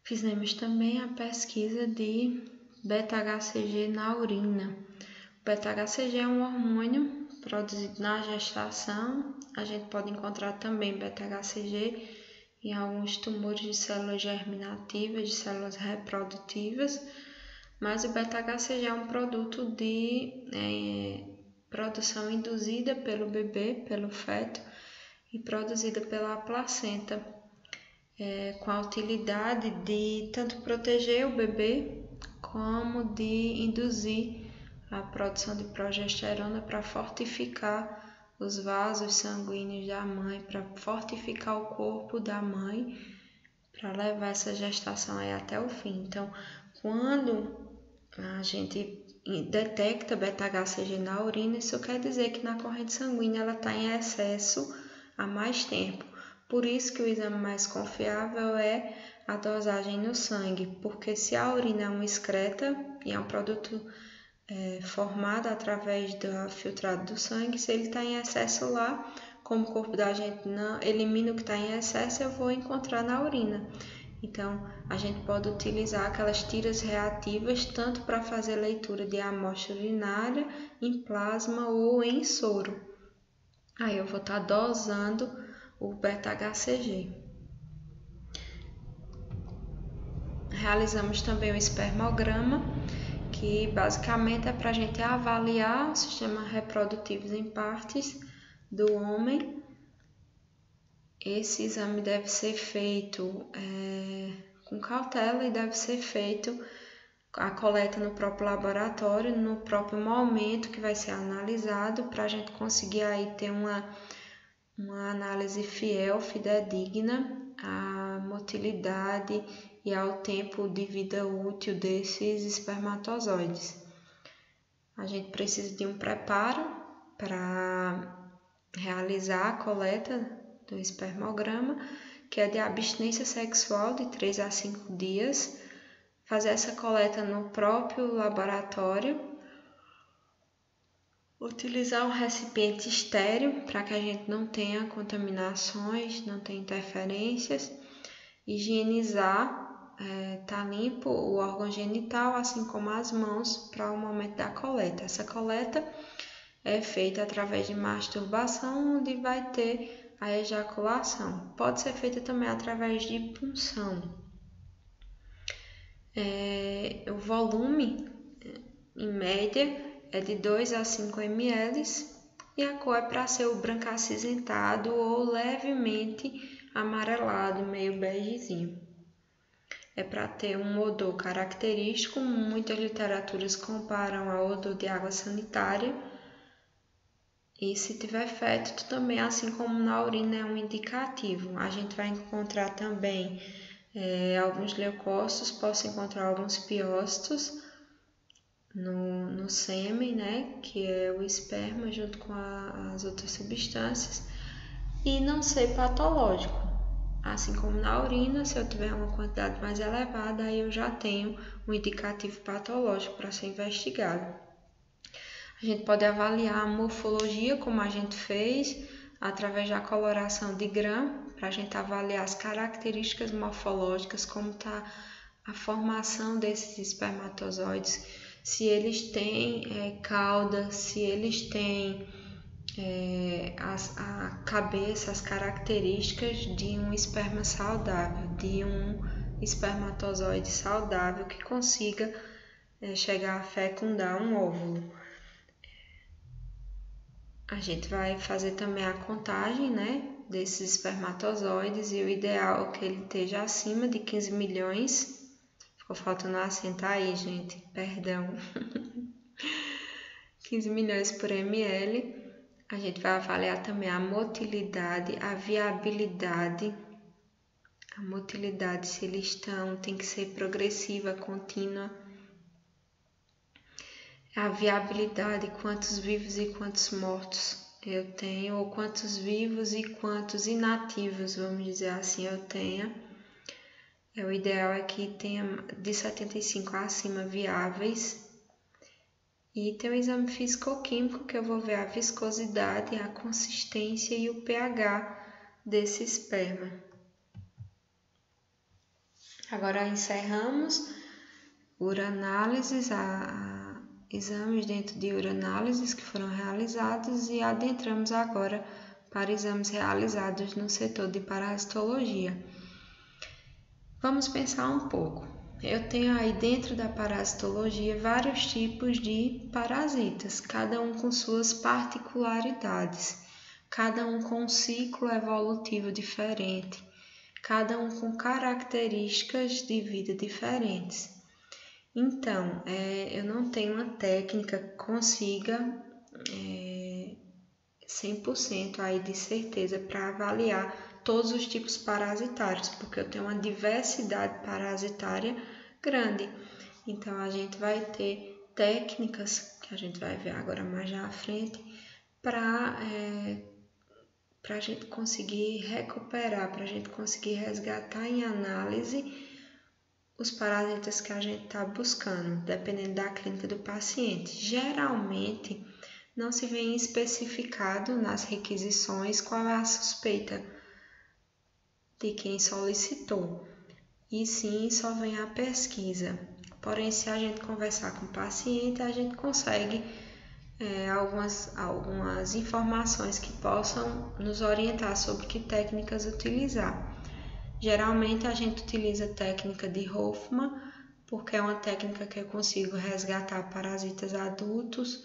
Fizemos também a pesquisa de beta-HCG na urina. O beta-HCG é um hormônio produzido na gestação. A gente pode encontrar também beta-HCG em alguns tumores de células germinativas, de células reprodutivas, mas o beta-HCG é um produto de produção induzida pelo bebê, pelo feto, e produzida pela placenta, com a utilidade de tanto proteger o bebê, como de induzir a produção de progesterona para fortificar os vasos sanguíneos da mãe, para fortificar o corpo da mãe, para levar essa gestação aí até o fim. Então, quando a gente detecta beta-HCG na urina, isso quer dizer que na corrente sanguínea ela está em excesso há mais tempo. Por isso que o exame mais confiável é a dosagem no sangue, porque se a urina é uma excreta e é um produto formado através do filtrado do sangue, se ele está em excesso lá, como o corpo da gente não elimina o que está em excesso, eu vou encontrar na urina. Então, a gente pode utilizar aquelas tiras reativas tanto para fazer leitura de amostra urinária, em plasma ou em soro. Aí eu vou estar dosando o beta-HCG. Realizamos também o espermograma, que basicamente é para a gente avaliar o sistema reprodutivo em partes do homem. Esse exame deve ser feito com cautela e deve ser feito a coleta no próprio laboratório, no próprio momento que vai ser analisado, para a gente conseguir aí ter uma análise fiel, fidedigna à motilidade e ao tempo de vida útil desses espermatozoides. A gente precisa de um preparo para realizar a coleta do espermograma, que é de abstinência sexual de 3 a 5 dias, fazer essa coleta no próprio laboratório, utilizar um recipiente estéril para que a gente não tenha contaminações, não tenha interferências, higienizar, tá limpo o órgão genital, assim como as mãos, para o momento da coleta. Essa coleta é feita através de masturbação, onde vai ter a ejaculação. Pode ser feita também através de punção. O volume, em média, é de 2 a 5 ml e a cor é para ser o branco acinzentado ou levemente amarelado, meio begezinho. É para ter um odor característico. Muitas literaturas comparam ao odor de água sanitária. E se tiver fétido também, assim como na urina, é um indicativo. A gente vai encontrar também alguns leucócitos, posso encontrar alguns piócitos no sêmen, né, que é o esperma junto com as outras substâncias, e não ser patológico. Assim como na urina, se eu tiver uma quantidade mais elevada, aí eu já tenho um indicativo patológico para ser investigado. A gente pode avaliar a morfologia, como a gente fez, através da coloração de Gram, para a gente avaliar as características morfológicas, como está a formação desses espermatozoides, se eles têm cauda, se eles têm a cabeça, as características de um esperma saudável, de um espermatozoide saudável que consiga chegar a fecundar um óvulo. A gente vai fazer também a contagem, né, desses espermatozoides, e o ideal é que ele esteja acima de 15 milhões. Ficou faltando acento aí, gente, perdão. 15 milhões por ml. A gente vai avaliar também a motilidade, a viabilidade. A motilidade, se eles tem que ser progressiva, contínua. A viabilidade, quantos vivos e quantos mortos eu tenho, ou quantos vivos e quantos inativos, vamos dizer assim, eu tenha. O ideal é que tenha de 75 acima viáveis. E tem o exame físico-químico, que eu vou ver a viscosidade, a consistência e o pH desse esperma. Agora encerramos uranálises, exames dentro de uranálises que foram realizados e adentramos agora para exames realizados no setor de parasitologia. Vamos pensar um pouco. Eu tenho aí dentro da parasitologia vários tipos de parasitas, cada um com suas particularidades, cada um com um ciclo evolutivo diferente, cada um com características de vida diferentes. Então, eu não tenho uma técnica que consiga 100% aí de certeza para avaliar todos os tipos parasitários, porque eu tenho uma diversidade parasitária grande. Então, a gente vai ter técnicas, que a gente vai ver agora mais à frente, para a gente conseguir recuperar, para a gente conseguir resgatar em análise os parasitas que a gente está buscando, dependendo da clínica do paciente. Geralmente, não se vem especificado nas requisições qual é a suspeita de quem solicitou, e sim só vem a pesquisa. Porém, se a gente conversar com o paciente, a gente consegue algumas informações que possam nos orientar sobre que técnicas utilizar. Geralmente a gente utiliza a técnica de Hoffmann, porque é uma técnica que eu consigo resgatar parasitas adultos,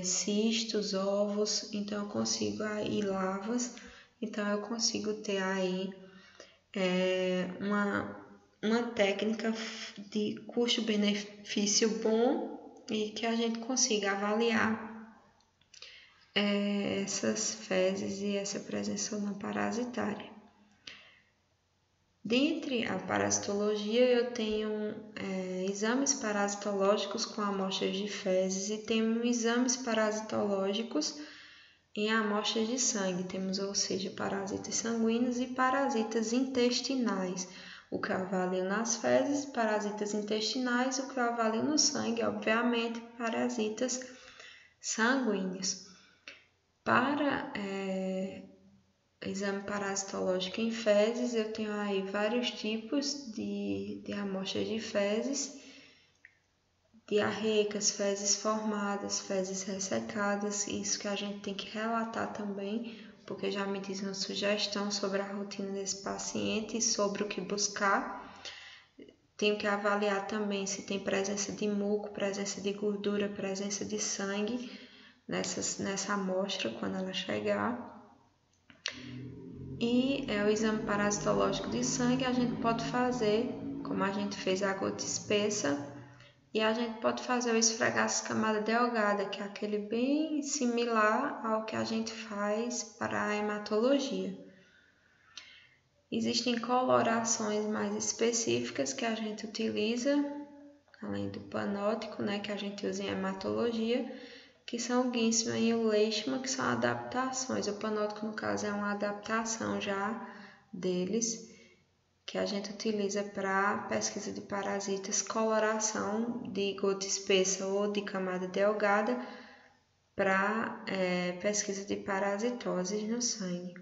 cistos, ovos, então eu consigo aí lavas, então eu consigo ter aí uma técnica de custo-benefício bom e que a gente consiga avaliar essas fezes e essa presença não parasitária. Dentre a parasitologia, eu tenho exames parasitológicos com amostras de fezes e tenho exames parasitológicos em amostras de sangue. Temos, ou seja, parasitas sanguíneos e parasitas intestinais. O que eu avalio nas fezes, parasitas intestinais, o que eu avalio no sangue, obviamente, parasitas sanguíneos. Para exame parasitológico em fezes, eu tenho aí vários tipos de amostras de fezes, diarreicas, fezes formadas, fezes ressecadas, isso que a gente tem que relatar também, porque já me diz uma sugestão sobre a rotina desse paciente e sobre o que buscar. Tenho que avaliar também se tem presença de muco, presença de gordura, presença de sangue nessa amostra quando ela chegar. E o exame parasitológico de sangue a gente pode fazer, como a gente fez a gota espessa, e a gente pode fazer o esfregaço camada delgada, que é aquele bem similar ao que a gente faz para a hematologia. Existem colorações mais específicas que a gente utiliza, além do panótico, que a gente usa em hematologia, que são o Ginsma e o Leishman, que são adaptações. O panótico, no caso, é uma adaptação já deles, que a gente utiliza para pesquisa de parasitas, coloração de gota espessa ou de camada delgada para pesquisa de parasitoses no sangue.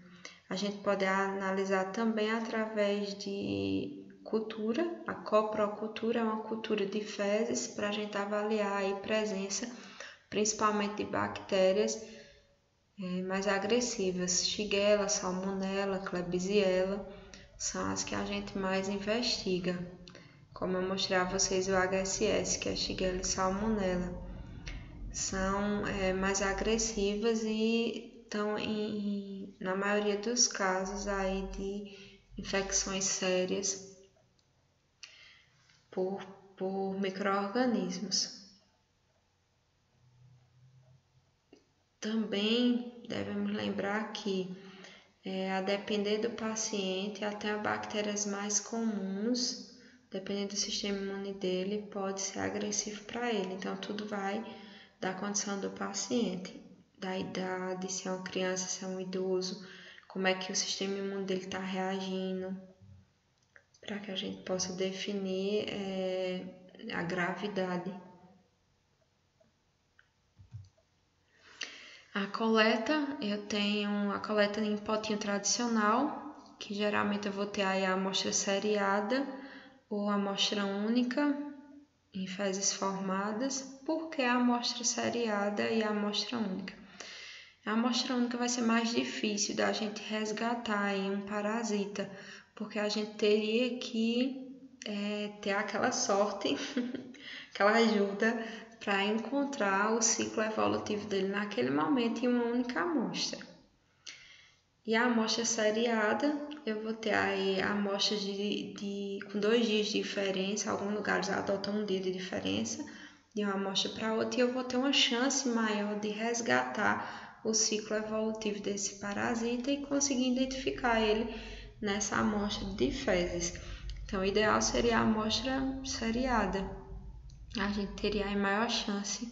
A gente pode analisar também através de cultura. A coprocultura é uma cultura de fezes para a gente avaliar a presença principalmente de bactérias mais agressivas. Shigella, Salmonella, Klebsiella são as que a gente mais investiga. Como eu mostrei a vocês o HSS, que é Shigella e Salmonella. São mais agressivas e estão na maioria dos casos aí de infecções sérias por micro-organismos. Também devemos lembrar que, a depender do paciente, até bactérias mais comuns, dependendo do sistema imune dele, pode ser agressivo para ele. Então, tudo vai da condição do paciente, da idade, se é uma criança, se é um idoso, como é que o sistema imune dele está reagindo, para que a gente possa definir a gravidade. A coleta, eu tenho a coleta em potinho tradicional, que geralmente eu vou ter aí a amostra seriada, ou amostra única em fezes formadas. Por que a amostra seriada e a amostra única? A amostra única vai ser mais difícil da gente resgatar em um parasita, porque a gente teria que ter aquela sorte, aquela ajuda para encontrar o ciclo evolutivo dele naquele momento em uma única amostra. E a amostra seriada, eu vou ter aí amostras com 2 dias de diferença, alguns lugares adotam um dia de diferença de uma amostra para outra, e eu vou ter uma chance maior de resgatar o ciclo evolutivo desse parasita e conseguir identificar ele nessa amostra de fezes. Então, o ideal seria a amostra seriada. A gente teria a maior chance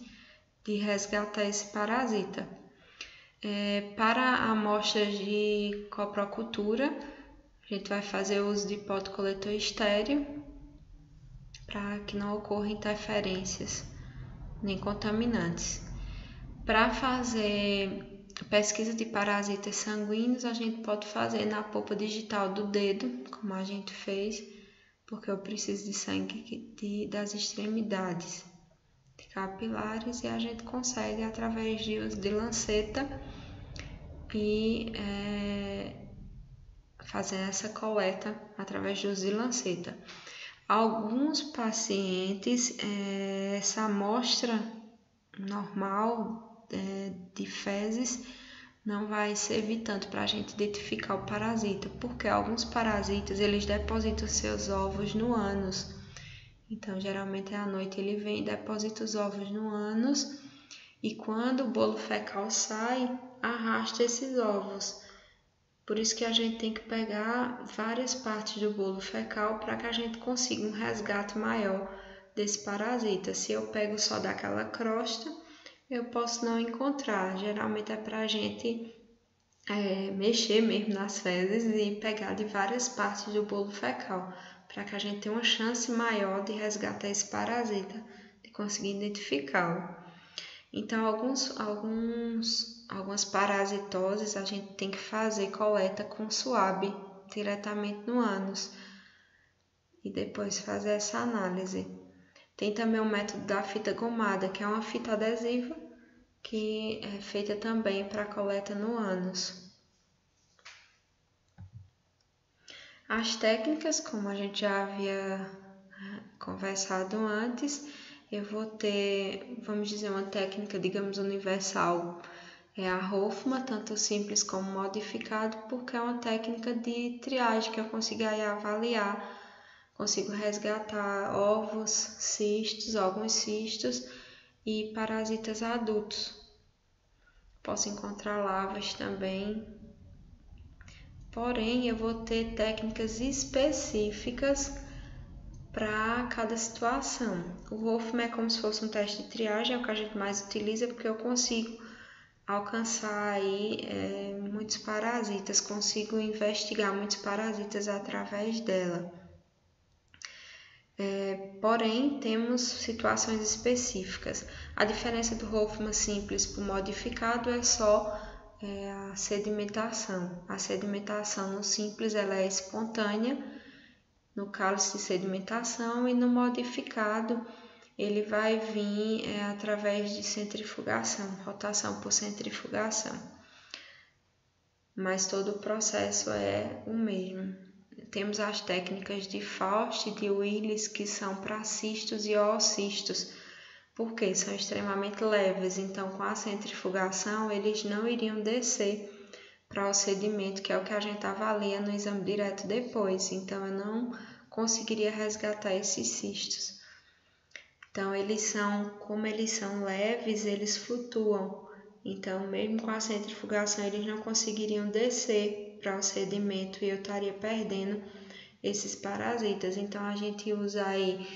de resgatar esse parasita. Para amostras de coprocultura, a gente vai fazer uso de pote coletor estéreo para que não ocorram interferências nem contaminantes. Para fazer pesquisa de parasitas sanguíneos, a gente pode fazer na polpa digital do dedo, como a gente fez, porque eu preciso de sangue das extremidades capilares, e a gente consegue através de uso de lanceta e fazer essa coleta através de uso de lanceta. Alguns pacientes, essa amostra normal de fezes não vai servir tanto para a gente identificar o parasita, porque alguns parasitas eles depositam seus ovos no ânus. Então, geralmente à noite ele vem e deposita os ovos no ânus, e quando o bolo fecal sai, arrasta esses ovos. Por isso que a gente tem que pegar várias partes do bolo fecal para que a gente consiga um resgate maior desse parasita. Se eu pego só daquela crosta, eu posso não encontrar. Geralmente é para a gente mexer mesmo nas fezes e pegar de várias partes do bolo fecal, para que a gente tenha uma chance maior de resgatar esse parasita, de conseguir identificá-lo. Então, algumas parasitoses a gente tem que fazer coleta com suave diretamente no ânus e depois fazer essa análise. Tem também o método da fita gomada, que é uma fita adesiva que é feita também para coleta no ânus. As técnicas, como a gente já havia conversado antes, eu vou ter, vamos dizer, uma técnica, digamos, universal. É a Hoffman, tanto simples como modificado, porque é uma técnica de triagem que eu consigo aí avaliar, consigo resgatar ovos, cistos, alguns cistos e parasitas adultos. Posso encontrar larvas também. Porém, eu vou ter técnicas específicas para cada situação. O Hoffman é como se fosse um teste de triagem, é o que a gente mais utiliza, porque eu consigo alcançar aí muitos parasitas, consigo investigar muitos parasitas através dela. Porém, temos situações específicas. A diferença do Hoffman simples para o modificado é só a sedimentação. A sedimentação no simples ela é espontânea, no cálice de sedimentação, e no modificado ele vai vir através de centrifugação, rotação por centrifugação. Mas todo o processo é o mesmo. Temos as técnicas de Faust e de Willis, que são para cistos e oocistos, porque são extremamente leves, então com a centrifugação eles não iriam descer para o sedimento, que é o que a gente avalia no exame direto depois, então eu não conseguiria resgatar esses cistos. Então, como eles são leves, eles flutuam. Então, mesmo com a centrifugação, eles não conseguiriam descer para o sedimento e eu estaria perdendo esses parasitas. Então, a gente usa aí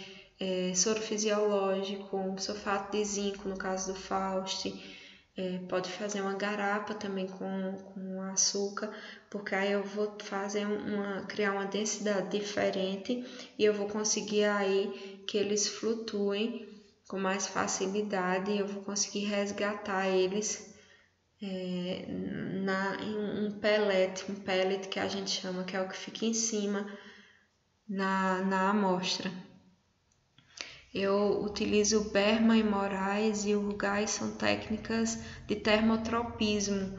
soro fisiológico, sulfato de zinco, no caso do Faust. Pode fazer uma garapa também com açúcar, porque aí eu vou criar uma densidade diferente e eu vou conseguir aí que eles flutuem com mais facilidade e eu vou conseguir resgatar eles em um pellet que a gente chama, que é o que fica em cima na amostra. Eu utilizo o Berman e Moraes e o Rugai, são técnicas de termotropismo,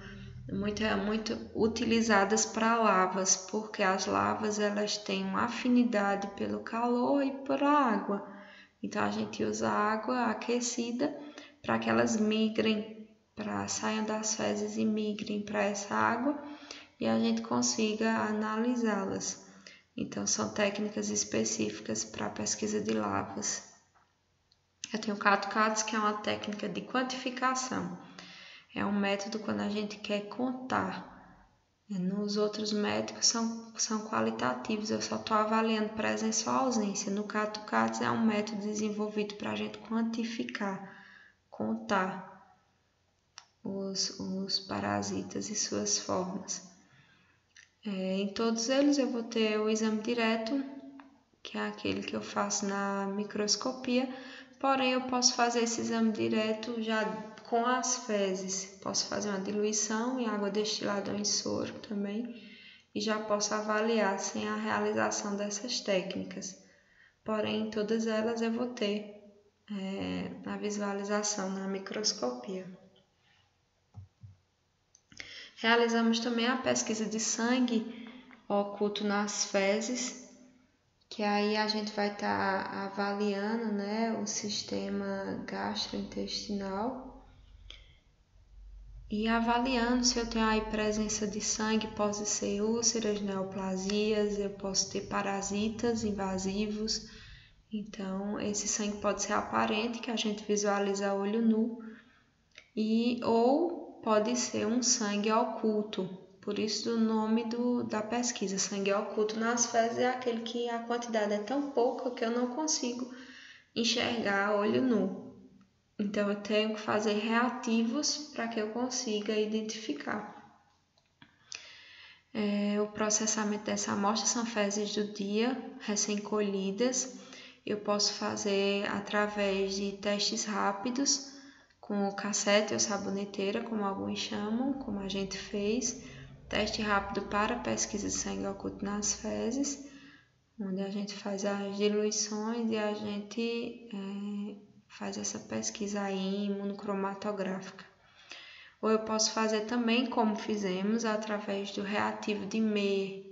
muito utilizadas para lavas, porque as lavas elas têm uma afinidade pelo calor e por água. Então a gente usa água aquecida para que elas migrem, saiam das fezes e migrem para essa água e a gente consiga analisá-las. Então são técnicas específicas para a pesquisa de lavas. Eu tenho o CAT-CATS, que é uma técnica de quantificação. É um método quando a gente quer contar. Nos outros métodos são qualitativos, eu só estou avaliando presença ou ausência. No CAT-CATS é um método desenvolvido para a gente quantificar, contar os parasitas e suas formas. Em todos eles eu vou ter o exame direto, que é aquele que eu faço na microscopia, porém eu posso fazer esse exame direto já com as fezes. Posso fazer uma diluição em água destilada ou em soro também, e já posso avaliar sem a realização dessas técnicas. Porém, todas elas eu vou ter a visualização na microscopia. Realizamos também a pesquisa de sangue oculto nas fezes, que aí a gente vai estar avaliando, o sistema gastrointestinal e avaliando se eu tenho aí presença de sangue, pode ser úlceras, neoplasias, eu posso ter parasitas invasivos. Então, esse sangue pode ser aparente, que a gente visualiza a olho nu, ou pode ser um sangue oculto. Por isso o nome da pesquisa, sangue oculto nas fezes, é aquele que a quantidade é tão pouca que eu não consigo enxergar a olho nu. Então eu tenho que fazer reativos para que eu consiga identificar. O processamento dessa amostra são fezes do dia, recém-colhidas. Eu posso fazer através de testes rápidos, com o cassete ou saboneteira, como alguns chamam, como a gente fez. Teste rápido para pesquisa de sangue oculto nas fezes, onde a gente faz as diluições e a gente faz essa pesquisa aí imunocromatográfica. Ou eu posso fazer também, como fizemos, através do reativo de Meyer,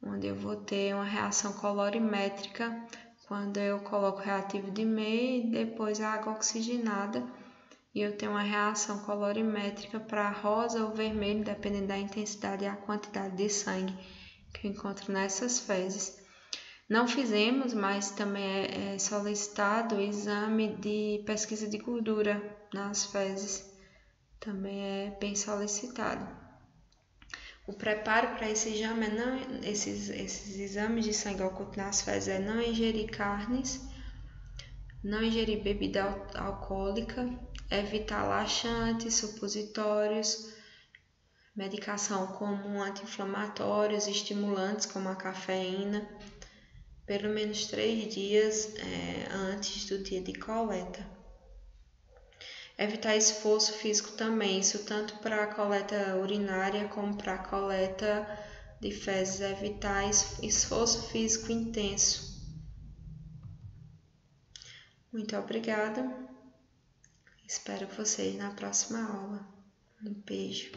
onde eu vou ter uma reação colorimétrica quando eu coloco o reativo de Meyer e depois a água oxigenada, e eu tenho uma reação colorimétrica para rosa ou vermelho, dependendo da intensidade e a quantidade de sangue que eu encontro nessas fezes. Não fizemos, mas também é solicitado o exame de pesquisa de gordura nas fezes. Também é bem solicitado. O preparo para esse exame esses exames de sangue oculto nas fezes é não ingerir carnes, não ingerir bebida alcoólica, evitar laxantes, supositórios, medicação como anti-inflamatórios, estimulantes como a cafeína, pelo menos 3 dias antes do dia de coleta. Evitar esforço físico também, isso tanto para a coleta urinária como para a coleta de fezes, evitar esforço físico intenso. Muito obrigada. Espero vocês na próxima aula. Um beijo.